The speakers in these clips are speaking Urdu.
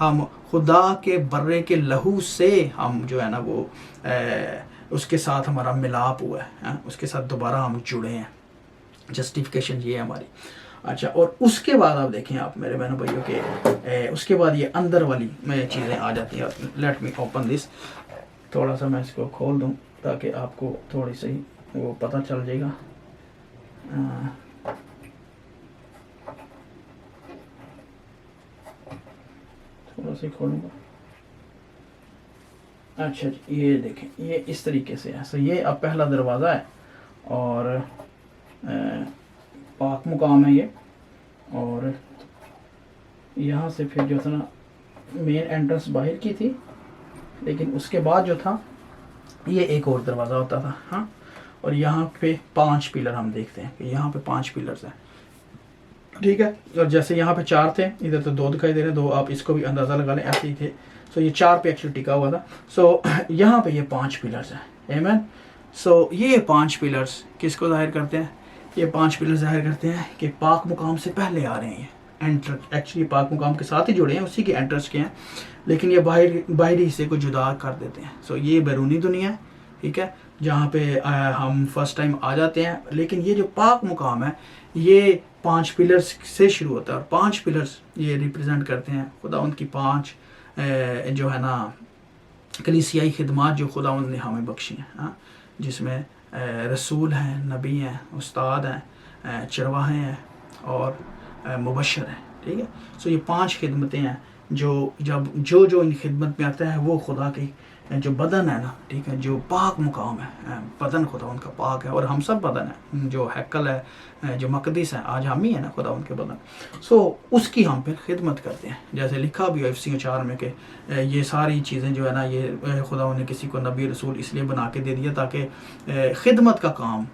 ہم خدا کے برے کے لہو سے ہم جو ہے نا وہ اس کے ساتھ ہمارا ملاپ ہوا ہے، اس کے ساتھ دوبارہ ہم جڑے ہیں. جسٹیفیکیشن یہ ہے ہماری. اچھا، اور اس کے بعد آپ دیکھیں آپ میرے بہنوں بھائیوں کے اس کے بعد یہ اندر والی میں چیزیں آ جاتی ہیں. Let me open this. تھوڑا سا میں اس کو کھول دوں تاکہ آپ کو تھوڑی سی وہ پتہ چل جائے گا. تھوڑا سا کھولوں گا. اچھا جی، یہ دیکھیں یہ اس طریقے سے ہے. سو یہ اب پہلا دروازہ ہے اور پاک مقام ہے یہ. اور یہاں سے پھر جو تھا نا مین انٹرنس باہر کی تھی، لیکن اس کے بعد جو تھا یہ ایک اور دروازہ ہوتا تھا. ہاں، اور یہاں پہ 5 پلر ہم دیکھتے ہیں کہ یہاں پہ 5 پلرز ہیں. ٹھیک ہے، اور جیسے یہاں پہ 4 تھے، ادھر تو 2 دکھائی دے رہے ہیں، 2 آپ اس کو بھی اندازہ لگا لیں، ایسے ہی تھے. سو یہ 4 پہ ایکچولی ٹکا ہوا تھا. سو یہاں پہ یہ 5 پلرز ہیں. آمین. سو یہ 5 پلرز کس کو ظاہر کرتے ہیں؟ یہ 5 پلر ظاہر کرتے ہیں کہ پاک مقام سے پہلے آ رہے ہیں. انٹر ایکچولی پاک مقام کے ساتھ ہی جڑے ہیں، اسی کے انٹرس کے ہیں، لیکن یہ باہری حصے کو جدا کر دیتے ہیں. سو یہ بیرونی دنیا ہے، ٹھیک ہے، جہاں پہ ہم فرسٹ ٹائم آ جاتے ہیں. لیکن یہ جو پاک مقام ہے یہ 5 پلرز سے شروع ہوتا ہے، اور 5 پلرز یہ ریپرزینٹ کرتے ہیں خدا ان کی 5 جو ہے نا کلیسیائی خدمات جو خدا ان نے ہمیں بخشی ہیں. جس میں رسول ہیں، نبی ہیں، استاد ہیں، چرواہے ہیں اور مبشر ہیں. ٹھیک ہے. سو یہ 5 خدمتیں ہیں جو جو ان خدمت میں آتا ہے وہ خدا کی جو بدن ہے نا، ٹھیک ہے، جو پاک مقام ہے، بدن خدا ان کا پاک ہے، اور ہم سب بدن ہیں، جو ہیکل ہے، جو مقدس ہے، آج ہم ہی ہیں نا خدا ان کے بدن. سو اس کی ہم پھر خدمت کرتے ہیں، جیسے لکھا بھی ہے افسیوں 4 میں کہ یہ ساری چیزیں جو ہے نا یہ خدا نے کسی کو نبی رسول اس لیے بنا کے دے دیا تاکہ خدمت کا کام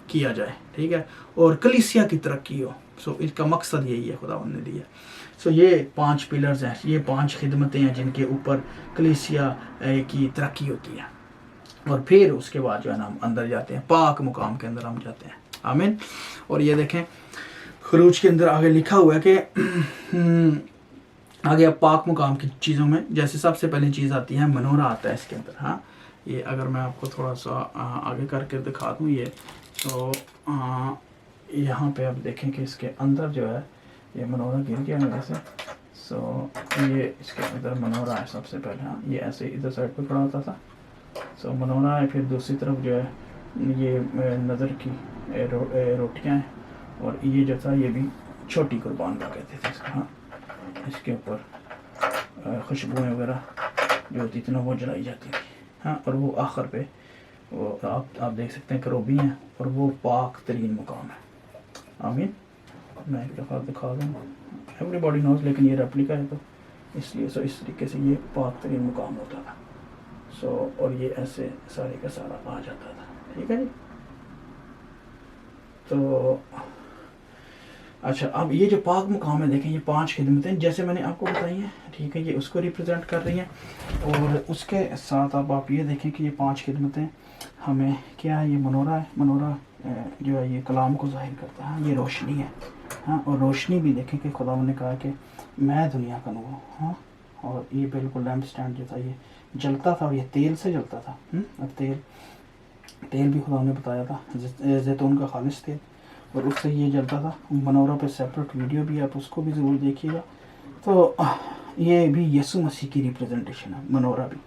کیا جائے. ٹھیک ہے، اور کلیسیا کی ترقی ہو. سو اس کا مقصد یہی ہے خدا نے دیا. سو یہ 5 پلرز ہیں، یہ 5 خدمتیں ہیں جن کے اوپر کلیسیا کی ترقی ہوتی ہے. اور پھر اس کے بعد جو ہے نا ہم اندر جاتے ہیں، پاک مقام کے اندر ہم جاتے ہیں. آمین. اور یہ دیکھیں خروج کے اندر آگے لکھا ہوا ہے کہ آگے اب پاک مقام کی چیزوں میں جیسے سب سے پہلی چیز آتی ہے منورہ آتا ہے اس کے اندر. ہاں، یہ اگر میں آپ کو تھوڑا سا آگے کر کے دکھا دوں یہ تو یہاں پہ آپ دیکھیں کہ اس کے اندر جو ہے یہ منورہ گر گیا میرے سے. سو یہ اس کے اندر منورہ ہے سب سے پہلے. ہاں، یہ ایسے ادھر سائڈ پہ کھڑا ہوتا تھا. سو منورہ ہے. پھر دوسری طرف جو ہے یہ نظر کی روٹیاں ہیں، اور یہ جو تھا یہ بھی چھوٹی قربان کا کہتے تھے. ہاں، اس کے اوپر خوشبوئیں وغیرہ جو ہوتی تھی نا وہ جلائی جاتی تھی. ہاں، اور وہ آخر پہ وہ آپ دیکھ سکتے ہیں کروبی ہیں، اور وہ پاک ترین مقام ہے. آمین. میں ایک دفعہ دکھا دوں، ایوری باڈی نوز، لیکن یہ ریپلیکا ہے تو اس لیے اس طریقے سے یہ پاک ترین مقام ہوتا تھا. سو اور یہ ایسے سارے کا سارا آ جاتا تھا. ٹھیک ہے جی. تو اچھا، اب یہ جو پاک مقام ہے دیکھیں یہ 5 خدمتیں جیسے میں نے آپ کو بتائی ہیں. ٹھیک ہے، یہ اس کو ریپرزینٹ کر رہی ہیں. اور اس کے ساتھ اب آپ یہ دیکھیں کہ یہ 5 خدمتیں ہمیں کیا ہے. یہ منورہ ہے. منورہ جو ہے یہ کلام کو ظاہر کرتا ہے. یہ روشنی ہے. ہاں، اور روشنی بھی دیکھیں کہ خدا نے کہا کہ میں دنیا کا نور ہوں. ہاں، اور یہ بالکل لیمپ سٹینڈ جو تھا یہ جلتا تھا، اور یہ تیل سے جلتا تھا. اب تیل بھی خدا نے بتایا تھا زیتون کا خالص تیل، اور اس سے یہ جلتا تھا. منورہ پہ سیپریٹ ویڈیو بھی آپ اس کو بھی ضرور دیکھیے گا. تو یہ بھی یسوع مسیح کی ریپرزنٹیشن ہے منورہ بھی.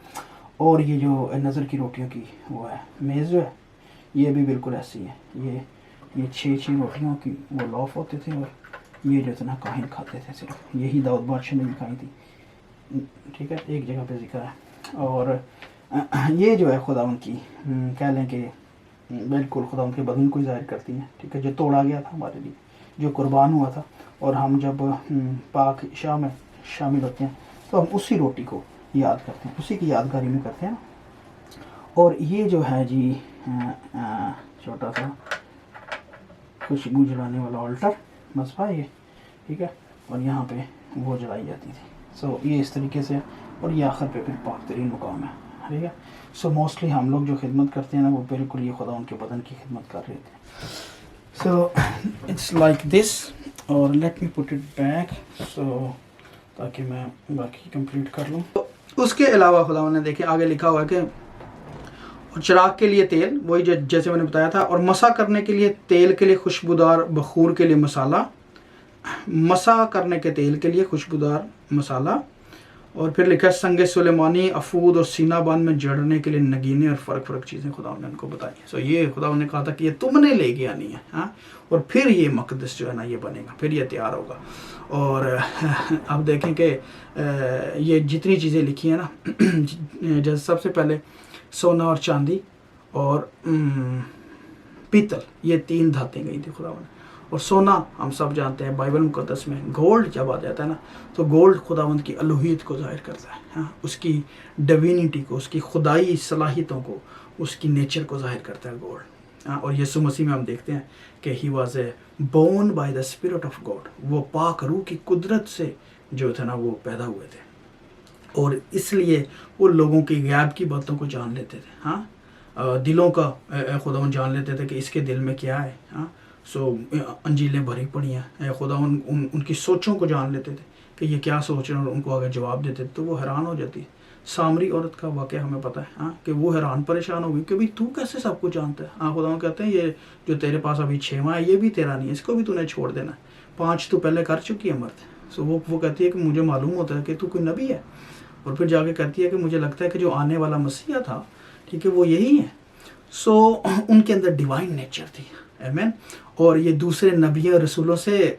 اور یہ جو نظر کی روٹیوں کی وہ ہے میز جو ہے یہ بھی بالکل ایسی ہے. یہ 6 روٹیوں کی وہ لوف ہوتے تھے، اور یہ جو تھا نا کاہن کھاتے تھے. صرف یہی داؤد بادشاہ نے بھی کھائی تھی. ٹھیک ہے، ایک جگہ پہ ذکر ہے. اور یہ جو ہے خدا ان کی کہہ لیں کہ بالکل خدا ان کے بدن کو ظاہر کرتی ہیں. ٹھیک ہے، جو توڑا گیا تھا ہمارے لیے، جو قربان ہوا تھا. اور ہم جب پاک عشاء میں شامل ہوتے ہیں تو ہم اسی روٹی کو یاد کرتے ہیں، اسی کی یادگاری میں کرتے ہیں. اور یہ جو ہے جی چھوٹا سا خوشبو جلانے والا آلٹر مصباح یہ. ٹھیک ہے، اور یہاں پہ وہ جلائی جاتی تھی. سو یہ اس طریقے سے، اور یہ آخر پہ پھر پاک ترین مقام ہے. ٹھیک ہے. سو موسٹلی ہم لوگ جو خدمت کرتے ہیں نا وہ بالکل یہ خدا ان کے بدن کی خدمت کر رہے تھے. So it's like this. اور let me put it back. So تاکہ میں باقی کمپلیٹ کر لوں. اس کے علاوہ خدا نے دیکھیں آگے لکھا ہوا ہے کہ چراغ کے لیے تیل، وہی جیسے میں نے بتایا تھا، اور مسا کرنے کے لیے تیل کے لیے خوشبودار بخور کے لیے مسالہ، مسا کرنے کے تیل کے لیے خوشبودار مسالہ. اور پھر لکھا ہے سنگ سلیمانی، افود اور سینہ باندھ میں جڑنے کے لیے نگینے اور فرق چیزیں خدا نے ان کو بتائی. سو یہ خدا نے کہا تھا کہ یہ تم نے لے کے آنی ہے، ہاں، اور پھر یہ مقدس جو ہے نا یہ بنے گا، پھر یہ تیار ہوگا. اور اب دیکھیں کہ یہ جتنی چیزیں لکھی ہیں نا، جیسے سب سے پہلے سونا اور چاندی اور پیتل، یہ 3 دھاتیں گئی تھی خدا نے. اور سونا ہم سب جانتے ہیں بائبل مقدس میں گولڈ جب آ جاتا ہے نا، تو گولڈ خداوند کی الوہیت کو ظاہر کرتا ہے، ہاں، اس کی ڈیوینٹی کو، اس کی خدائی صلاحیتوں کو، اس کی نیچر کو ظاہر کرتا ہے گولڈ. ہاں، اور یسوع مسیح میں ہم دیکھتے ہیں کہ he was a born by the spirit of God, وہ پاک روح کی قدرت سے جو تھا نا وہ پیدا ہوئے تھے. اور اس لیے وہ لوگوں کی غیب کی باتوں کو جان لیتے تھے، ہاں، دلوں کا خداوند جان لیتے تھے کہ اس کے دل میں کیا ہے. ہاں، سو انجیلیں بھری پڑی ہیں، خدا ان کی سوچوں کو جان لیتے تھے کہ یہ کیا سوچ رہے ہیں، اور ان کو اگر جواب دیتے تو وہ حیران ہو جاتی. سامری عورت کا واقعہ ہمیں پتہ ہے، ہاں، کہ وہ حیران پریشان ہو گئی کہ بھئی تو کیسے سب کچھ جانتا ہے. ہاں، خدا کہتے ہیں یہ جو تیرے پاس ابھی 6واں ہے یہ بھی تیرا نہیں ہے، اس کو بھی تو نے چھوڑ دینا ہے، 5 تو پہلے کر چکی ہے مرد. سو وہ کہتی ہے کہ مجھے معلوم ہوتا ہے کہ تو کوئی نبی ہے. اور پھر جا کے کہتی ہے کہ مجھے لگتا ہے کہ جو آنے والا مسیح تھا، ٹھیک ہے، وہ یہی ہے. سو ان کے اندر ڈیوائن نیچر تھی، آمین. اور یہ دوسرے نبیوں رسولوں سے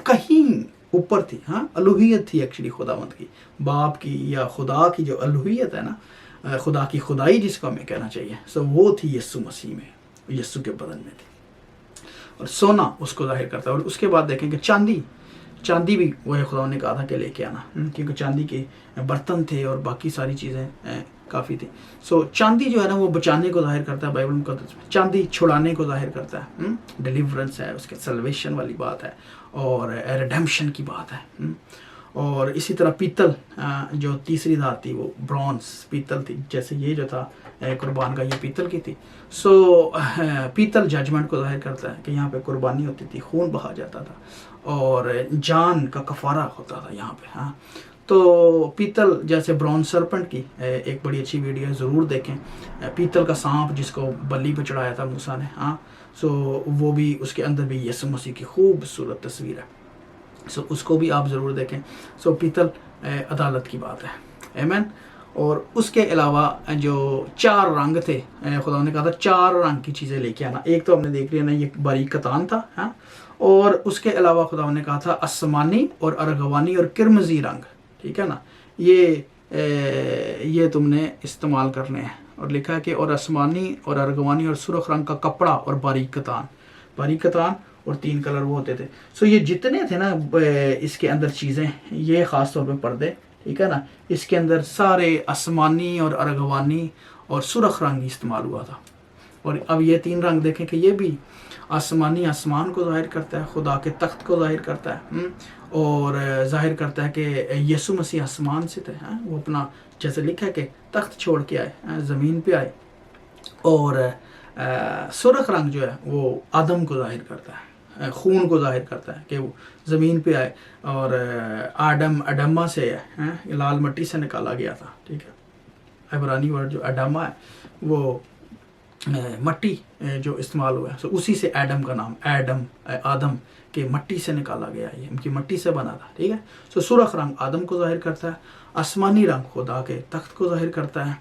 کہیں اوپر تھی. ہاں، الوہیت تھی ایکچولی خداوند کی، باپ کی یا خدا کی جو الوہیت ہے نا، خدا کی خدائی جس کو ہمیں کہنا چاہیے، سو وہ تھی یسوع مسیح میں، یسوع کے بدن میں تھی. اور سونا اس کو ظاہر کرتا ہے. اور اس کے بعد دیکھیں کہ چاندی بھی وہ خدا نے کہا تھا کہ لے کے آنا، کیونکہ چاندی کے برتن تھے اور باقی ساری چیزیں کافی تھی. سو چاندی جو ہے نا وہ بچانے کو ظاہر کرتا ہے بائبل مقدس میں، چاندی چھڑانے کو ظاہر کرتا ہے، ڈیلیورنس ہے، اس کے سلویشن والی بات ہے، اور ریڈیمپشن کی بات ہے. اور اسی طرح پیتل جو تیسری دھات تھی وہ برونز پیتل تھی، جیسے یہ جو تھا قربان کا یہ پیتل کی تھی. سو پیتل ججمنٹ کو ظاہر کرتا ہے کہ یہاں پہ قربانی ہوتی تھی، خون بہا جاتا تھا اور جان کا کفارہ ہوتا تھا یہاں پہ. ہاں، تو پیتل جیسے برونز سرپنٹ کی ایک بڑی اچھی ویڈیو ضرور دیکھیں، پیتل کا سانپ جس کو بلی پہ چڑھایا تھا موسیٰ نے. ہاں، سو وہ بھی اس کے اندر بھی یسوع مسیح کی خوبصورت تصویر ہے. سو اس کو بھی آپ ضرور دیکھیں. سو پیتل عدالت کی بات ہے، آمین. اور اس کے علاوہ جو 4 رنگ تھے، خدا نے کہا تھا 4 رنگ کی چیزیں لے کے آنا. ایک تو ہم نے دیکھ لیا نا، یہ باریک کتان تھا. ہاں، اور اس کے علاوہ خدا نے کہا تھا آسمانی اور ارغوانی اور کرمزی رنگ، ٹھیک ہے نا، یہ تم نے استعمال کرنے ہیں. اور لکھا ہے کہ اور آسمانی اور ارغوانی اور سرخ رنگ کا کپڑا اور باریک کتان اور 3 کلر وہ ہوتے تھے. سو یہ جتنے تھے نا اس کے اندر چیزیں، یہ خاص طور پہ پردے، ٹھیک ہے نا، اس کے اندر سارے آسمانی اور ارغوانی اور سرخ رنگ استعمال ہوا تھا. اور اب یہ 3 رنگ دیکھیں کہ یہ بھی آسمانی آسمان کو ظاہر کرتا ہے، خدا کے تخت کو ظاہر کرتا ہے، اور ظاہر کرتا ہے کہ یسوع مسیح آسمان سے تھے. وہ اپنا جیسے لکھا ہے کہ تخت چھوڑ کے آئے، زمین پہ آئے. اور سرخ رنگ جو ہے وہ آدم کو ظاہر کرتا ہے، خون کو ظاہر کرتا ہے کہ وہ زمین پہ آئے. اور اڈما سے ہے، لال مٹی سے نکالا گیا تھا، ٹھیک ہے. عبرانی ورڈ جو اڈما ہے وہ مٹی جو استعمال ہوا ہے، سو اسی سے ایڈم کا نام، آدم کے مٹی سے نکالا گیا، یہ ان کی مٹی سے بنا تھا، ٹھیک ہے. سو سرخ رنگ آدم کو ظاہر کرتا ہے، آسمانی رنگ خدا کے تخت کو ظاہر کرتا ہے،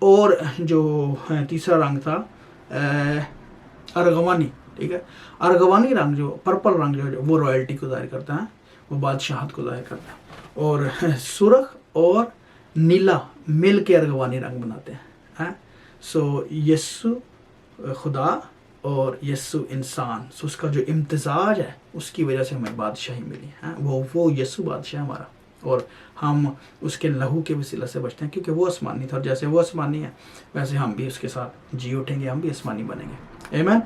اور جو تیسرا رنگ تھا ارغوانی، ٹھیک ہے. ارغوانی رنگ جو پرپل رنگ جو وہ رائلٹی کو ظاہر کرتا ہے، وہ بادشاہت کو ظاہر کرتا ہے. اور سرخ اور نیلا مل کے ارغوانی رنگ بناتے ہیں. سو یسوع خدا اور یسوع انسان، سو اس کا جو امتزاج ہے اس کی وجہ سے ہمیں بادشاہی ملی ہے. وہ یسوع بادشاہ ہمارا، اور ہم اس کے لہو کے وسیلہ سے بچتے ہیں، کیونکہ وہ آسمانی تھا، اور جیسے وہ آسمانی ہے ویسے ہم بھی اس کے ساتھ جی اٹھیں گے، ہم بھی آسمانی بنیں گے. آمین.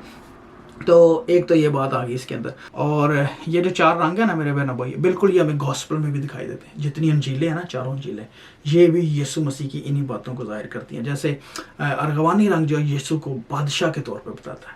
تو ایک تو یہ بات آ گئی اس کے اندر. اور یہ جو 4 رنگ ہیں نا میرے بہن بھائی، بالکل یہ ہمیں گاسپل میں بھی دکھائی دیتے ہیں. جتنی انجیلیں ہیں نا، 4 انجیلیں، یہ بھی یسوع مسیح کی انہی باتوں کو ظاہر کرتی ہیں. جیسے ارغوانی رنگ جو یسوع کو بادشاہ کے طور پہ بتاتا ہے،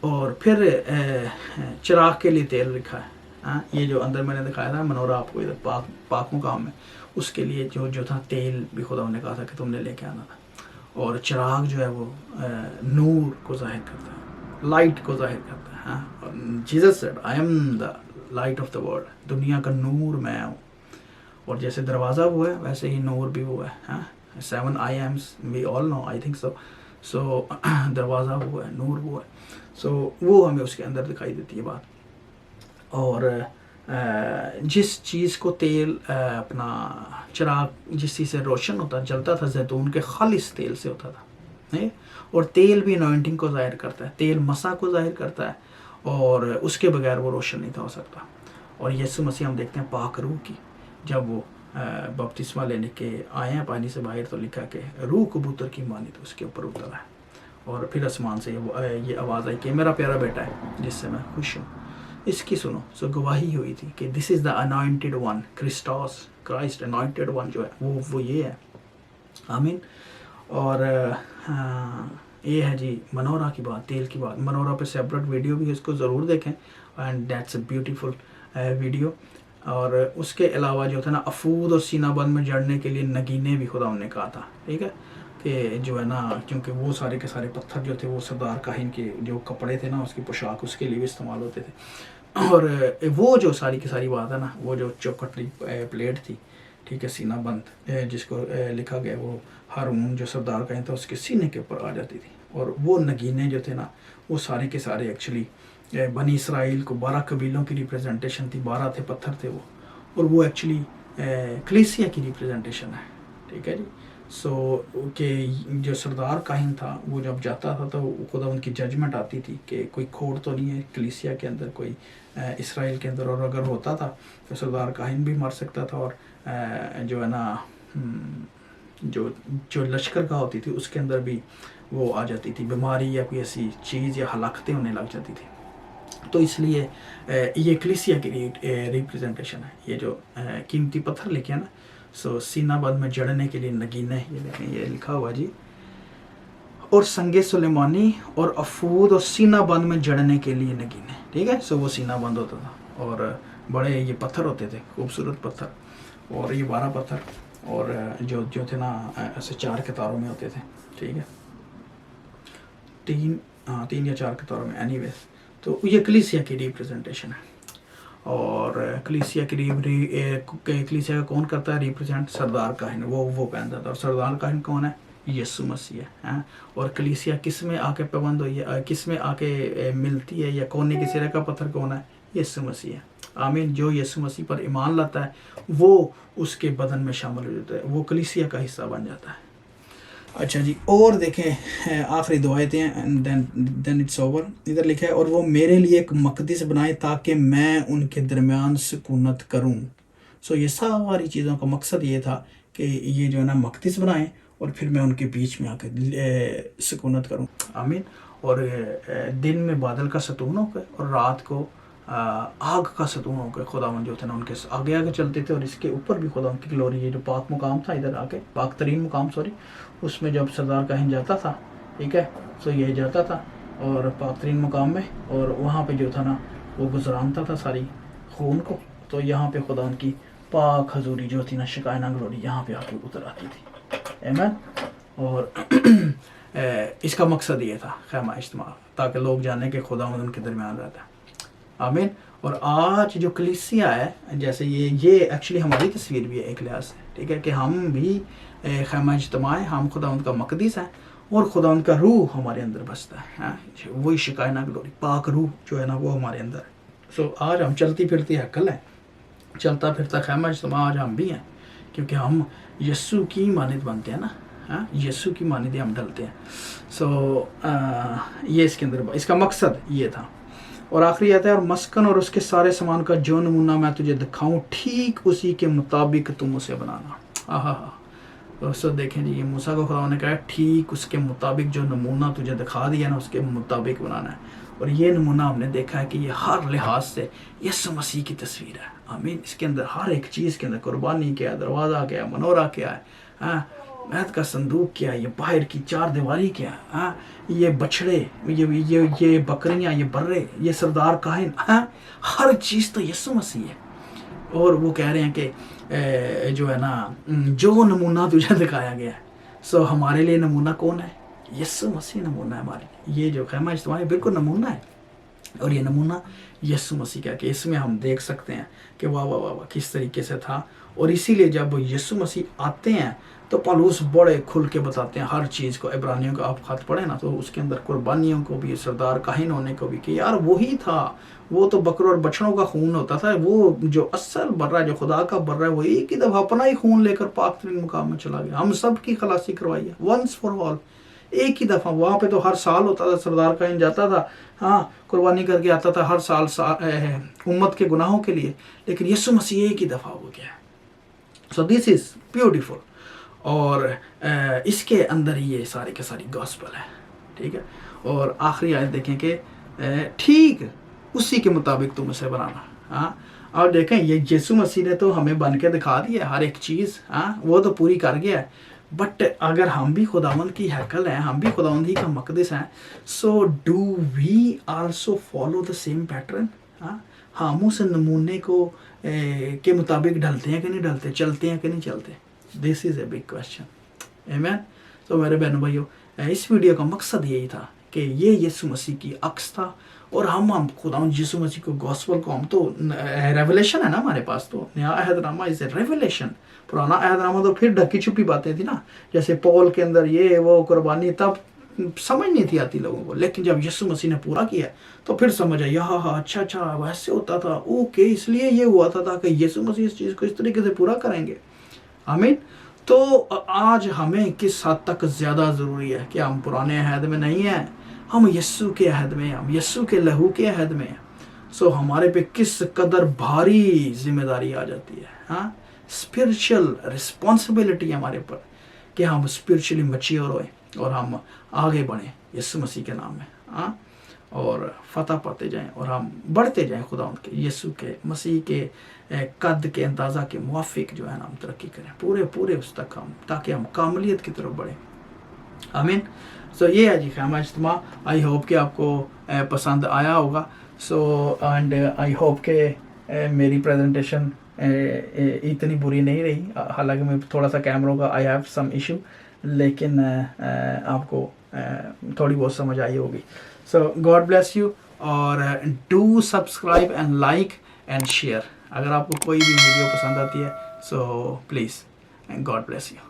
اور پھر چراغ کے لیے تیل رکھا ہے. یہ جو اندر میں نے دکھایا تھا منورہ آپ کو ادھر پاک مقام میں, اس کے لیے جو تھا تیل بھی خدا نے کہا تھا کہ تم نے لے کے آنا تھا. اور چراغ جو ہے وہ نور کو ظاہر کرتا ہے, لائٹ کو ظاہر کرتا ہے. Jesus said I am the light of the world, دنیا کا نور میں ہوں. اور جیسے دروازہ وہ ہے ویسے ہی نور بھی وہ ہے. 7 I Ams we all know, I think so دروازہ وہ ہے, نور وہ ہے. وہ ہمیں اس کے اندر دکھائی دیتی ہے بات. اور جس چیز کو تیل اپنا چراغ جس چیز سے روشن ہوتا جلتا تھا زیتون کے خالص تیل سے ہوتا تھا. اور تیل بھی انوائنٹنگ کو ظاہر کرتا ہے, تیل مسا کو ظاہر کرتا ہے, اور اس کے بغیر وہ روشن نہیں تھا ہو سکتا. اور یسوع مسیح ہم دیکھتے ہیں پاک روح کی, جب وہ بپتسمہ لینے کے آئے ہیں پانی سے باہر تو لکھا کہ روح کبوتر کی مانی تو اس کے اوپر اترا ہے. اور پھر آسمان سے یہ آواز آئی کہ میرا پیارا بیٹا ہے جس سے میں خوش ہوں, اس کی سنو. گواہی ہوئی تھی کہ دس از دا انوائنٹیڈ ون, کرائسٹ انوائنٹیڈ ون جو ہے وہ یہ ہے. آمین. اور یہ ہے جی منورہ کی بات, تیل کی بات. منورہ پہ سیپریٹ ویڈیو بھی ہے, اس کو ضرور دیکھیں, and that's a beautiful video. اور اس کے علاوہ جو تھا نا افود اور سینہ بند میں جڑنے کے لیے نگینے بھی خدا نے کہا تھا. ٹھیک ہے, کہ جو ہے نا کیونکہ وہ سارے کے سارے پتھر جو تھے وہ سردار کاہن کے جو کپڑے تھے نا, اس کی پوشاک, اس کے لیے بھی استعمال ہوتے تھے. اور وہ جو ساری کی ساری بات ہے نا, وہ جو چوکٹری پلیٹ تھی, ٹھیک ہے, سینہ بند جس کو لکھا گیا وہ ہارون جو سردار کاہن تھا اس کے سینے کے اوپر آ جاتی تھی. اور وہ نگینے جو تھے نا وہ سارے کے سارے ایکچولی بنی اسرائیل کو 12 قبیلوں کی ریپریزنٹیشن تھی, 12 تھے پتھر تھے وہ, اور وہ ایکچولی کلیسیا کی ریپریزنٹیشن ہے. ٹھیک ہے جی. کہ جو سردار کاہن تھا وہ جب جاتا تھا تو خدا ان کی ججمنٹ آتی تھی کہ کوئی کھوڑ تو نہیں ہے کلیسیا کے اندر, کوئی اسرائیل کے اندر, اور اگر ہوتا تھا تو سردار کاہن بھی مر سکتا تھا. اور جو ہے نا جو لشکر کا ہوتی تھی اس کے اندر بھی وہ آ جاتی تھی بیماری یا کوئی ایسی چیز یا ہلاکتیں ہونے لگ جاتی تھی. تو اس لیے یہ کلیسیا کی ریپریزنٹیشن ہے. یہ جو قیمتی پتھر لکھے ہیں نا, سینہ بند میں جڑنے کے لیے نگینے, یہ دیکھیں یہ لکھا ہوا جی, اور سنگ سلیمانی اور افود اور سینہ بند میں جڑنے کے لیے نگینے. ٹھیک ہے, وہ سینہ بند ہوتا تھا, اور بڑے یہ پتھر ہوتے تھے, خوبصورت پتھر. اور یہ 12 پتھر, اور جو تھے نا ایسے 4 قطاروں میں ہوتے تھے. ٹھیک ہے, 3 یا 4 قطاروں میں, اینی ویز. تو یہ کلیسیا کی ریپریزنٹیشن ہے. اور کلیسیا کلیسیا کا کون کرتا ہے ریپرزینٹ؟ سردار کاہن, وہ پہنتا تھا. اور سردار کاہن کون ہے؟ یسوع مسیح ہے. اور کلیسیا کس میں آ کے پابند ہوئی ہے, کس میں آ کے ملتی ہے, یا کونے کے سرے کا پتھر کون ہے؟ یسوع مسیح ہے. آمین. جو یسوع مسیح پر ایمان لاتا ہے وہ اس کے بدن میں شامل ہو جاتا ہے, وہ کلیسیا کا حصہ بن جاتا ہے. اچھا جی, اور دیکھیں آخری 2 آیتیں ہیں, دین اٹس اوور. ادھر لکھا ہے اور وہ میرے لیے ایک مقدس بنائے تاکہ میں ان کے درمیان سکونت کروں. یہ ساری چیزوں کا مقصد یہ تھا کہ یہ جو ہے نا مقدس بنائیں, اور پھر میں ان کے بیچ میں آ کے سکونت کروں. آمین. اور دن میں بادل کا ستون ہو کے, اور رات کو آگ کا ستون ہو کے خداوند جو تھے نا ان کے آگے آگے چلتے تھے. اور اس کے اوپر بھی خداوند کی گلوری, یہ جو پاک مقام تھا ادھر آ کے, پاک ترین مقام اس میں جب سردار کاہن جاتا تھا, ٹھیک ہے, یہ جاتا تھا اور پاک ترین مقام میں, اور وہاں پہ جو تھا نا وہ گزرانتا تھا ساری خون کو. تو یہاں پہ خدا ان کی پاک حضوری جو تھی نا, شکائنہ گلوری یہاں پہ آ کے اتر آتی تھی. آمین. اور اس کا مقصد یہ تھا خیمہ اجتماع, تاکہ لوگ جانیں کہ خدا ان کے درمیان رہتا ہے. آمین. اور آج جو کلیسیا ہے, جیسے یہ ایکچولی ہماری تصویر بھی ہے ایک لحاظ سے, ٹھیک ہے, کہ ہم بھی خیمہ اجتماع ہے, ہم خدا ان کا مقدس ہیں, اور خدا ان کا روح ہمارے اندر بستا ہے. وہی شکائنہ گلوری, پاک روح جو ہے نا وہ ہمارے اندر ہے. آج ہم چلتی پھرتی عقل ہیں, چلتا پھرتا خیمہ اجتماع آج ہم بھی ہیں, کیونکہ ہم یسوع کی مانند بنتے ہیں نا, یسوع کی مانند ہم ڈلتے ہیں. یہ اس کے اندر اس کا مقصد یہ تھا. اور آخری آتا ہے, اور مسکن اور اس کے سارے سامان کا جو نمونہ میں تجھے دکھاؤں ٹھیک اسی کے مطابق تم اسے بنانا. دیکھیں جی, یہ موسیٰ کو خدا نے کہا ٹھیک اس کے مطابق جو نمونہ تجھے دکھا دیا نا اس کے مطابق بنانا ہے. اور یہ نمونہ ہم نے دیکھا ہے کہ یہ ہر لحاظ سے یسوع مسیح کی تصویر ہے. آمین. اس کے اندر ہر ایک چیز کے اندر قربانی کیا, دروازہ کیا, منورہ کیا ہے, عہد کا صندوق کیا ہے، یہ باہر کی چار دیواری کیا ہے، ہاں یہ بچھڑے، یہ بکریاں، یہ برے، یہ سردار کاہن، ہاں ہر چیز تو یسوع مسیح ہے. اور وہ کہہ رہے ہیں کہ جو ہے نا جو نمونہ تجھے دکھایا گیا ہے، سو ہمارے لیے نمونہ کون ہے؟ یسوع مسیح نمونہ ہے ہمارے لیے. یہ جو خیمہ اجتماعی بالکل نمونہ ہے، اور یہ نمونہ یسوع مسیح کا، کہ اس میں ہم دیکھ سکتے ہیں کہ واہ واہ واہ واہ کس طریقے سے تھا. اور اسی لیے جب یسوع مسیح آتے ہیں تو پالوس بڑے کھل کے بتاتے ہیں ہر چیز کو. عبرانیوں کا آپ خط پڑھیں نا تو اس کے اندر قربانیوں کو بھی، سردار کاہن ہونے کو بھی، کہ یار وہی تھا، وہ تو بکروں اور بچڑوں کا خون ہوتا تھا، وہ جو اصل برا ہے، جو خدا کا برا ہے، وہ ایک ہی دفعہ اپنا ہی خون لے کر پاک ترین مقام میں چلا گیا. ہم سب کی خلاصی کروائی ہے ونس فار آل، ایک ہی دفعہ. وہاں پہ تو ہر سال ہوتا تھا، سردار کاہن جاتا تھا، ہاں قربانی کر کے آتا تھا ہر سال امت کے گناہوں کے لیے، لیکن یسوع مسیح ایک ہی دفعہ ہو گیا. سو دس از بیوٹیفل. اور اس کے اندر ہی یہ ساری کے ساری گاسپل ہے، ٹھیک ہے. اور آخری آیت دیکھیں کہ ٹھیک اسی کے مطابق تم اسے بنانا. ہاں اور دیکھیں یہ یسوع مسیح نے تو ہمیں بن کے دکھا دیا ہر ایک چیز، ہاں وہ تو پوری کر گیا ہے. بٹ اگر ہم بھی خداوند کی ہیکل ہیں، ہم بھی خداوند ہی کا مقدس ہیں، so do we also follow the same pattern. ہم اس نمونے کو کے مطابق ڈھلتے ہیں کہ نہیں ڈھلتے، چلتے ہیں کہ نہیں چلتے. دس از اے بگ کویسچن. آمین. تو میرے بہن بھائیو، اس ویڈیو کا مقصد یہی تھا کہ یہ یسوع مسیح کی عکس تھا، اور ہم خداوند یسوع مسیح کو گاسپل کو، ہم تو ریولیشن ہے نا ہمارے پاس. تو نیا عہد نامہ از اے ریولیشن. پرانا عہد نامہ تو پھر ڈھکی چھپی باتیں تھی نا، جیسے پول کے اندر یہ وہ قربانی، تب سمجھ نہیں تھی آتی لوگوں کو. لیکن جب یسوع مسیح نے پورا کیا تو پھر سمجھ آئی، ہاں ہاں اچھا ویسے ہوتا تھا، اوکے اس لیے یہ ہوا تھا کہ یسوع مسیح اس چیز کو اس طریقے سے پورا کریں گے. آمین. تو آج ہمیں کس حد تک زیادہ ضروری ہے کہ ہم پرانے عہد میں نہیں ہیں، ہم یسوع کے عہد میں، ہم یسوع کے لہو کے عہد میں. سو ہمارے پہ کس قدر بھاری ذمہ داری آ جاتی ہے، ہاں اسپرچل رسپانسبلٹی ہمارے پر، کہ ہم اسپرچلی میچیور ہوئیں اور ہم آگے بڑھیں یسوع مسیح کے نام میں، ہاں اور فتح پاتے جائیں، اور ہم بڑھتے جائیں خدا کے یسوع کے مسیح کے قد کے اندازہ کے موافق جو ہے نا ہم ترقی کریں پورے اس تک ہم، تاکہ ہم کاملیت کی طرف بڑھیں. آمین. سو یہ ہے جی خیمہ اجتماع. آئی ہوپ کہ آپ کو پسند آیا ہوگا. سو اینڈ آئی ہوپ کہ میری پریزنٹیشن اتنی بری نہیں رہی، حالانکہ میں تھوڑا سا کیمروں کا آئی ہیو سم ایشو، لیکن آپ کو تھوڑی بہت سمجھ آئی ہوگی. سو گاڈ بلیس یو، اور do subscribe and like and share. اگر آپ کو کوئی بھی ویڈیو پسند آتی ہے so please, God bless you.